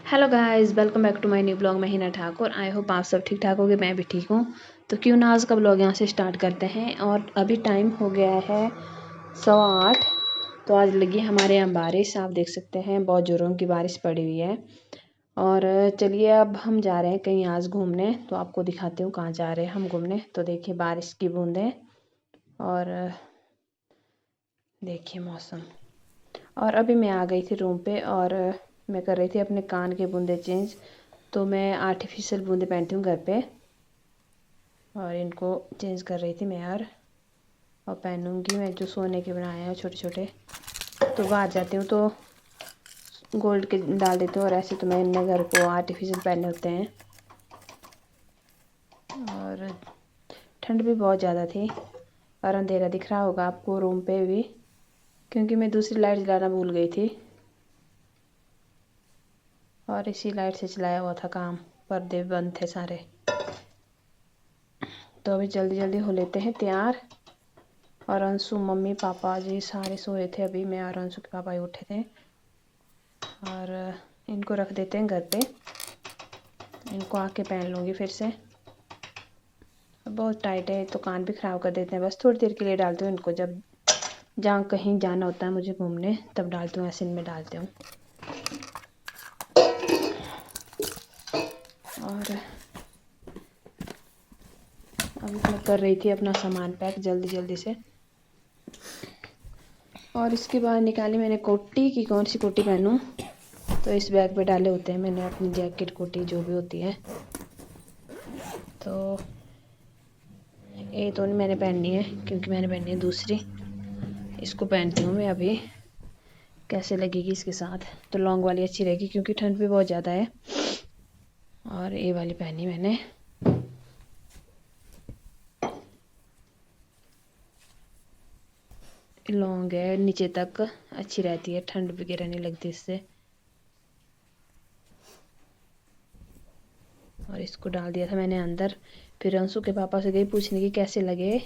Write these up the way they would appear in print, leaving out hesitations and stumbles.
Hello guys, welcome back to my new blog. मैं Hina Thakur. I hope आप सब ठीक ठाक होगे, मैं भी ठीक हूँ। तो क्यों ना आज का ब्लॉग यहाँ से स्टार्ट करते हैं। और अभी टाइम हो गया है 8:15। तो आज लगी हमारे यहाँ बारिश, आप देख सकते हैं बहुत ज़ोरों की बारिश पड़ी हुई है। और चलिए अब हम जा रहे हैं कहीं आज घूमने, तो आपको दिखाती हूँ कहाँ जा रहे हैं हम घूमने। तो देखिए बारिश की बूंदें और देखिए मौसम। और अभी मैं आ गई थी रूम पे और मैं कर रही थी अपने कान के बूंदे चेंज। तो मैं आर्टिफिशियल बूंदे पहनती हूँ घर पे और इनको चेंज कर रही थी मैं। और पहनूंगी मैं जो सोने के बनाए हैं छोटे छोटे। तो बाहर जाती हूँ तो गोल्ड के डाल देती हूँ, और ऐसे तो मैंने घर को आर्टिफिशियल पहने होते हैं। और ठंड भी बहुत ज़्यादा थी और अंधेरा दिख रहा होगा आपको रूम पे भी, क्योंकि मैं दूसरी लाइट जलाना भूल गई थी और इसी लाइट से चलाया हुआ था काम। पर्दे बंद थे सारे। तो अभी जल्दी जल्दी हो लेते हैं तैयार। और अंशु मम्मी पापा जी सारे सोए थे, अभी मैं और अंशु के पापा ही उठे थे। और इनको रख देते हैं घर पे, इनको आके पहन लूँगी फिर से। बहुत टाइट है तो कान भी ख़राब कर देते हैं। बस थोड़ी देर के लिए डालती हूँ इनको, जब जहाँ कहीं जाना होता है मुझे घूमने तब डालती हूँ, ऐसे इनमें डालती हूँ। और अभी मैं कर रही थी अपना सामान पैक जल्दी जल्दी से। और इसके बाद निकाली मैंने कोटी की, कौन सी कोटी पहनूं। तो इस बैग पे डाले होते हैं मैंने अपनी जैकेट कोटी जो भी होती है। तो ये तो नहीं मैंने पहननी है, क्योंकि मैंने पहननी है दूसरी। इसको पहनती हूँ मैं अभी, कैसे लगेगी इसके साथ। तो लॉन्ग वाली अच्छी रहेगी क्योंकि ठंड भी बहुत ज़्यादा है। और ये वाली पहनी मैंने। लॉन्ग है, नीचे तक अच्छी रहती है, ठंड वगैरह नहीं लगती इससे। और इसको डाल दिया था मैंने अंदर। फिर अंशु के पापा से गई पूछने की कैसे लगे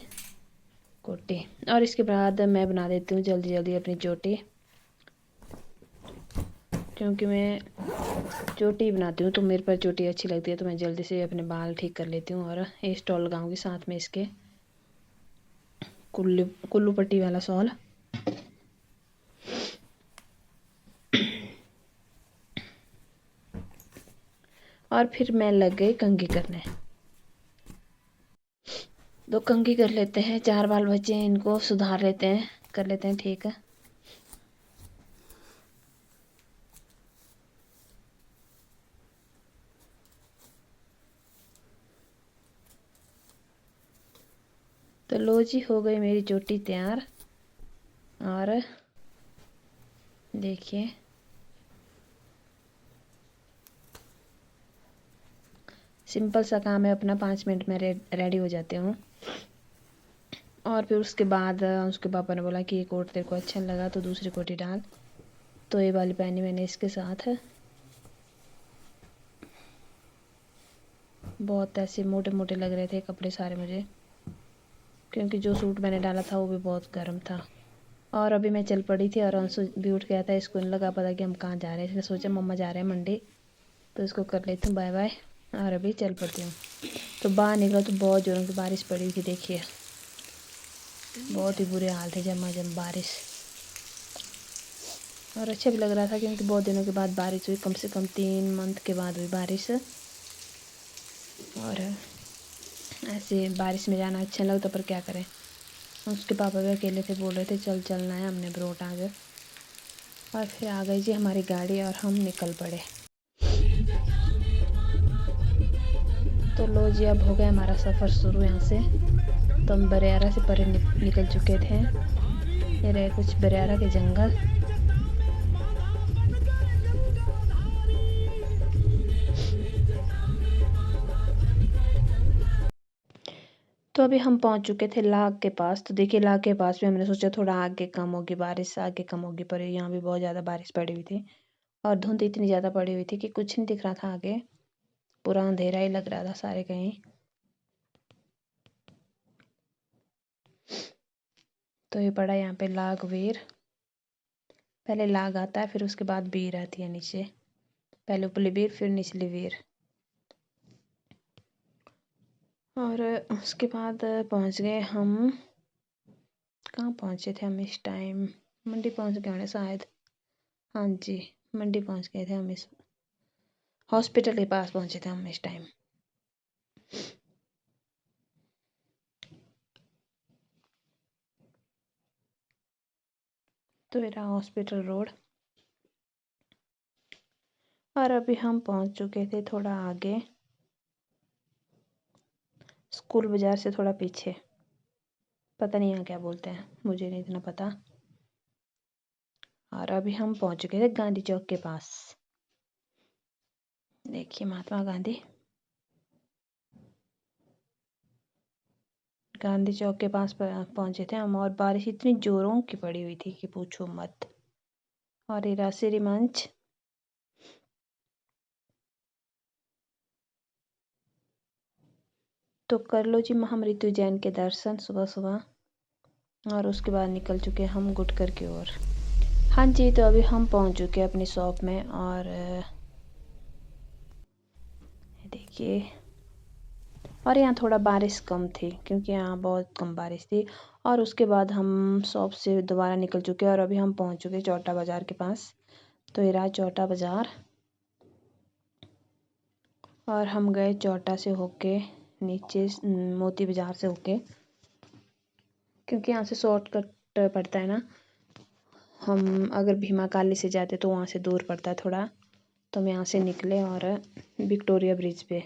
कोटी। और इसके बाद मैं बना देती हूँ जल्दी जल्दी अपनी चोटी, क्योंकि मैं चोटी बनाती हूँ तो मेरे पर चोटी अच्छी लगती है। तो मैं जल्दी से अपने बाल ठीक कर लेती हूँ और ये स्टॉल लगाऊंगी साथ में इसके, कुल्लू कुल्लू पट्टी वाला शॉल। और फिर मैं लग गई कंघी करने। तो कंघी कर लेते हैं, 4 बाल बचे हैं, इनको सुधार लेते हैं, कर लेते हैं ठीक है। तो लो जी, हो गई मेरी चोटी तैयार। और देखिए सिंपल सा काम है अपना, 5 मिनट में रेडी हो जाते हूँ। और फिर उसके बाद उसके पापा ने बोला कि ये कोट तेरे को अच्छा लगा तो दूसरी कोटी डाल। तो ये वाली पहनी मैंने इसके साथ। बहुत ऐसे मोटे मोटे लग रहे थे कपड़े सारे मुझे, क्योंकि जो सूट मैंने डाला था वो भी बहुत गर्म था। और अभी मैं चल पड़ी थी और अंशु भी उठ गया था। इसको नहीं लगा पता कि हम कहाँ जा रहे हैं, इसने सोचा मम्मा जा रहे हैं मंडी, तो इसको कर लेती हूँ बाय बाय। और अभी चल पड़ती हूँ। तो बाहर निकला तो बहुत ज़ोरों की बारिश पड़ी थी, देखिए बहुत ही बुरे हाल थे झमाझम बारिश। और अच्छा भी लग रहा था क्योंकि बहुत दिनों के बाद बारिश हुई, कम से कम 3 मंथ के बाद हुई बारिश। और ऐसे बारिश में जाना अच्छा नहीं लगता, पर क्या करें। उसके पापा भी अकेले थे, बोल रहे थे चल चलना है, हमने ब्रोट आ गए। और फिर आ गई जी हमारी गाड़ी और हम निकल पड़े। तो लो जी, अब हो गया हमारा सफ़र शुरू यहाँ से। तो हम बरियारा से परे निकल चुके थे। ये रहे कुछ बरियारा के जंगल। तो अभी हम पहुंच चुके थे लाग के पास। तो देखिए लाग के पास भी हमने सोचा थोड़ा आगे कम होगी बारिश, आगे कम होगी, पर यहाँ भी बहुत ज़्यादा बारिश पड़ी हुई थी। और धुंध इतनी ज़्यादा पड़ी हुई थी कि कुछ नहीं दिख रहा था आगे, पूरा अंधेरा ही लग रहा था सारे कहीं। तो ये पड़ा यहाँ पे लाग वीर। पहले लाग आता है फिर उसके बाद वीर आती है नीचे। पहले ऊपरली वीर फिर निचली वीर। और उसके बाद पहुंच गए हम, कहाँ पहुंचे थे हम इस टाइम? मंडी पहुंच गए होंगे शायद। हाँ जी, मंडी पहुंच गए थे हम, इस हॉस्पिटल के पास पहुंचे थे हम इस टाइम। तो ये रहा हॉस्पिटल रोड। और अभी हम पहुंच चुके थे थोड़ा आगे, स्कूल बाजार से थोड़ा पीछे। पता नहीं यहाँ क्या बोलते हैं, मुझे नहीं इतना पता। और अभी हम पहुंच चुके थे गांधी चौक के पास। देखिए महात्मा गांधी, गांधी चौक के पास पहुंचे थे हम। और बारिश इतनी जोरों की पड़ी हुई थी कि पूछो मत। और ये राशि मंच, तो कर लो जी महामृत्यु जैन के दर्शन सुबह सुबह। और उसके बाद निकल चुके हम गुटकर की ओर। हाँ जी, तो अभी हम पहुंच चुके हैं अपनी शॉप में। और देखिए, और यहाँ थोड़ा बारिश कम थी क्योंकि यहाँ बहुत कम बारिश थी। और उसके बाद हम शॉप से दोबारा निकल चुके हैं और अभी हम पहुंच चुके चौटा बाज़ार के पास। तो ये रहा चौटा बाज़ार। और हम गए चौटा से होके नीचे मोती बाज़ार से होके, क्योंकि यहाँ से शॉर्टकट पड़ता है ना। हम अगर भीमा काली से जाते तो वहाँ से दूर पड़ता है थोड़ा। तो हम यहाँ से निकले और विक्टोरिया ब्रिज पे।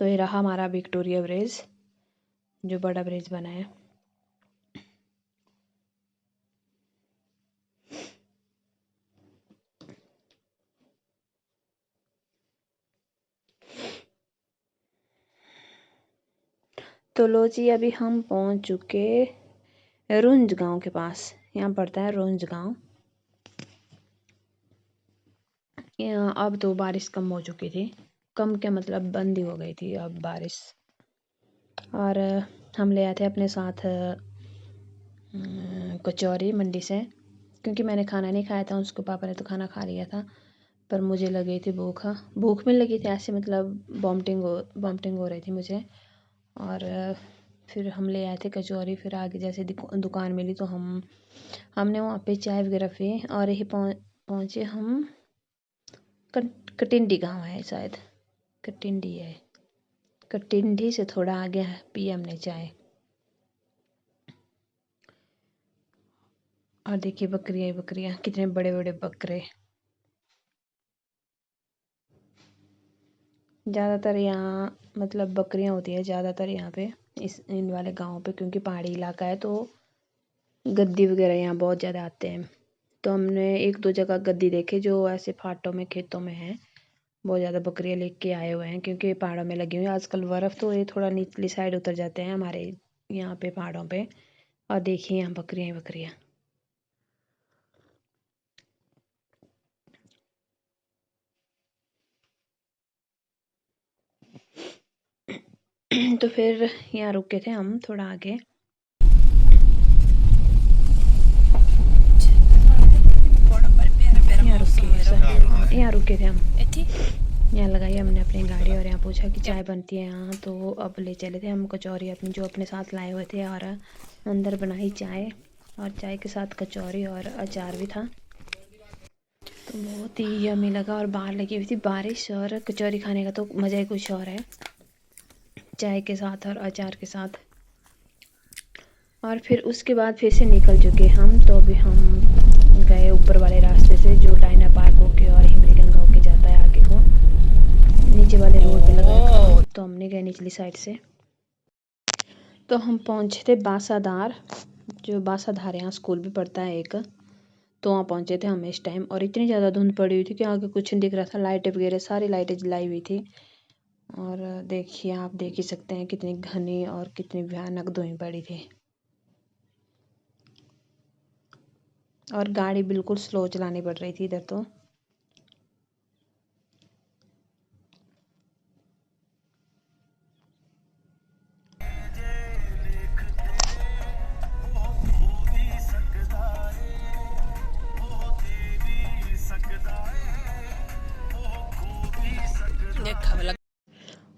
तो ये रहा हमारा विक्टोरिया ब्रिज, जो बड़ा ब्रिज बना है। तो लो जी, अभी हम पहुंच चुके रुंज गांव के पास। यहाँ पड़ता है रुंज गांव। अब तो बारिश कम हो चुकी थी, कम क्या मतलब बंद ही हो गई थी अब बारिश। और हम ले आए थे अपने साथ कचौरी मंडी से, क्योंकि मैंने खाना नहीं खाया था, उसको पापा ने तो खाना खा लिया था। पर मुझे लगी थी भूख में लगी थी ऐसे, मतलब वॉमिटिंग हो रही थी मुझे। और फिर हम ले आए थे कचौरी। फिर आगे जैसे दुकान मिली तो हमने वहाँ पे चाय वगैरह पी। और यही पहुँचे हम कटिंडी गाँव है शायद, कटिंडी है। कटिंडी से थोड़ा आगे पी हमने चाय। और देखिए बकरियाँ कितने बड़े बड़े बकरे। ज़्यादातर यहाँ मतलब बकरियाँ होती है ज़्यादातर यहाँ पे, इन वाले गाँव पे, क्योंकि पहाड़ी इलाका है। तो गद्दी वगैरह यहाँ बहुत ज़्यादा आते हैं। तो हमने एक दो जगह गद्दी देखे जो ऐसे फाटों में खेतों में हैं। बहुत ज़्यादा बकरियाँ लेके आए हुए हैं क्योंकि पहाड़ों में लगी हुई है आजकल बर्फ़। तो ये थोड़ा निचली साइड उतर जाते हैं हमारे यहाँ पे पहाड़ों पे। और देखिए यहाँ बकरियाँ ही बकरियाँ। तो फिर यहाँ रुके थे हम थोड़ा आगे। यहाँ रुके थे हम, यहाँ लगाई हमने अपनी गाड़ी। और यहाँ पूछा कि चाय बनती है यहाँ, तो अब ले चले थे हम कचौरी अपनी जो अपने साथ लाए हुए थे। और अंदर बनाई चाय, और चाय के साथ कचौरी और अचार भी था। तो बहुत ही यम्मी लगा। और बाहर लगी हुई थी बारिश, और कचौरी खाने का तो मज़ा ही कुछ और है, चाय के साथ और अचार के साथ। और फिर उसके बाद फिर से निकल चुके हम। तो अभी हम गए ऊपर वाले रास्ते से जो डायना पार्क होके और हिमली गंगा होके जाता है आगे को, नीचे वाले रोड पे लगा। तो हमने गए निचली साइड से। तो हम पहुंचे थे बासाधार, जो बासाधार यहाँ स्कूल भी पढ़ता है एक। तो वहाँ पहुंचे थे हम इस टाइम। और इतनी ज़्यादा धुंध पड़ी हुई थी कि आगे कुछ नहीं दिख रहा था। लाइटें वगैरह सारी लाइटें जलाई हुई थी। और देखिए, आप देख ही सकते हैं कितनी घनी और कितनी भयानक धुएं पड़ी थी। और गाड़ी बिल्कुल स्लो चलानी पड़ रही थी इधर तो।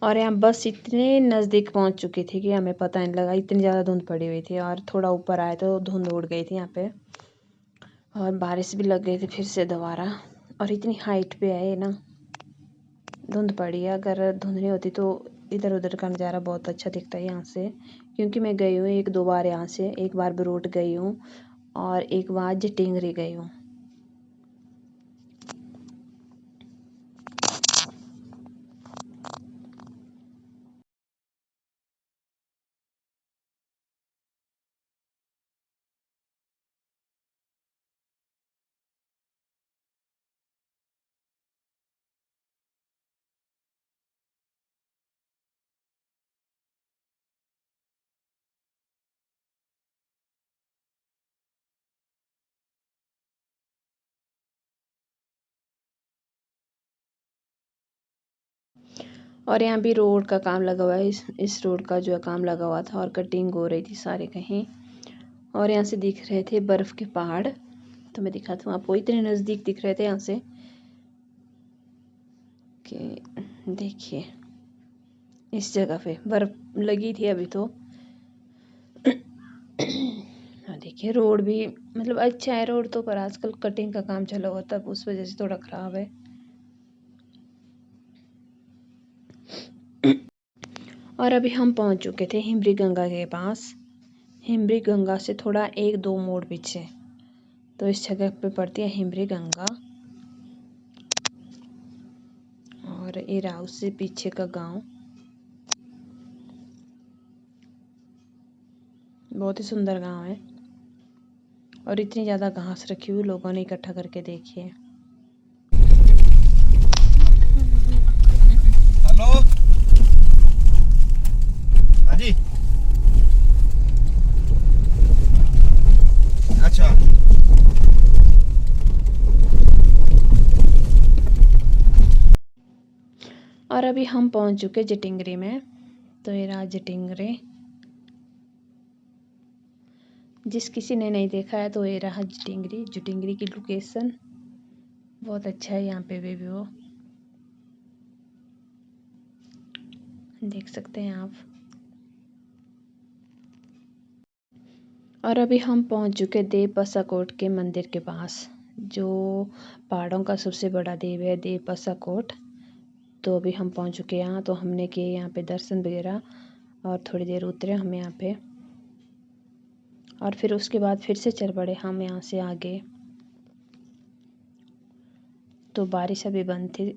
और यहाँ बस इतने नज़दीक पहुँच चुकी थी कि हमें पता नहीं लगा, इतनी ज़्यादा धुंध पड़ी हुई थी। और थोड़ा ऊपर आए तो धुंध उड़ गई थी यहाँ पे, और बारिश भी लग गई थी फिर से दोबारा। और इतनी हाइट पे है ना, धुंध पड़ी है। अगर धुंध नहीं होती तो इधर उधर का नज़ारा बहुत अच्छा दिखता है यहाँ से, क्योंकि मैं गई हूँ 1-2 बार यहाँ से। एक बार बरूट गई हूँ और एक बार जटिंगरी गई हूँ। और यहाँ भी रोड का काम लगा हुआ है। इस रोड का जो है काम लगा हुआ था और कटिंग हो रही थी सारे कहीं। और यहाँ से दिख रहे थे बर्फ़ के पहाड़, तो मैं दिखाती हूँ आपको। इतने नज़दीक दिख रहे थे यहाँ से कि देखिए, इस जगह पे बर्फ़ लगी थी अभी तो। और देखिए रोड भी मतलब अच्छा है रोड तो, पर आजकल कटिंग का काम चला हुआ तब उस वजह से थोड़ा ख़राब है। और अभी हम पहुंच चुके थे हिमरी गंगा के पास। हिमरी गंगा से थोड़ा 1-2 मोड़ पीछे तो इस जगह पे पड़ती है हिमरी गंगा। और ये रहा उससे पीछे का गांव, बहुत ही सुंदर गांव है। और इतनी ज़्यादा घास रखी हुई लोगों ने इकट्ठा करके देखी है। हेलो हाजी, अच्छा और अभी हम पहुंच चुके जटिंगरी में। तो ये रहा जटिंगरी, जिस किसी ने नहीं देखा है तो ये रहा जटिंगरी। जटिंगरी की लोकेशन बहुत अच्छा है, यहाँ पे भी व्यू देख सकते हैं आप। और अभी हम पहुंच चुके देव पसाकोट के मंदिर के पास, जो पहाड़ों का सबसे बड़ा देव है देव पसाकोट। तो अभी हम पहुंच चुके हैं यहाँ। तो हमने किए यहाँ पे दर्शन वगैरह और थोड़ी देर उतरे हम यहाँ पे, और फिर उसके बाद फिर से चल पड़े हम यहाँ से आगे। तो बारिश अभी बंद थी।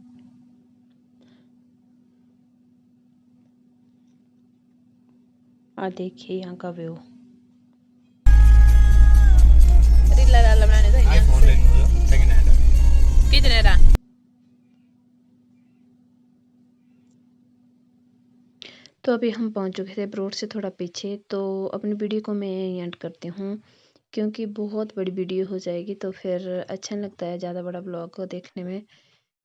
और देखिए यहाँ का व्यू। आईफोन ले लो सेकंड हैंड कितने रहा? तो अभी हम पहुंच चुके थे ब्रोड से थोड़ा पीछे। तो अपनी वीडियो को मैं एंड करती हूँ, क्योंकि बहुत बड़ी वीडियो हो जाएगी तो फिर अच्छा नहीं लगता है ज़्यादा बड़ा ब्लॉग को देखने में,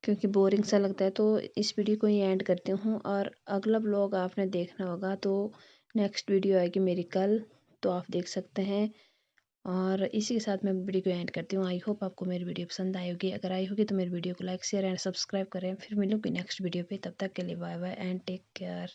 क्योंकि बोरिंग सा लगता है। तो इस वीडियो को ही एंड करती हूँ, और अगला ब्लॉग आपने देखना होगा तो नेक्स्ट वीडियो आएगी मेरी कल, तो आप देख सकते हैं। और इसी के साथ मैं वीडियो को एंड करती हूँ। आई होप आपको मेरी वीडियो पसंद आई होगी। अगर आई होगी तो मेरी वीडियो को लाइक शेयर एंड सब्सक्राइब करें। फिर मिलूंगी नेक्स्ट वीडियो पे, तब तक के लिए bye bye and take care.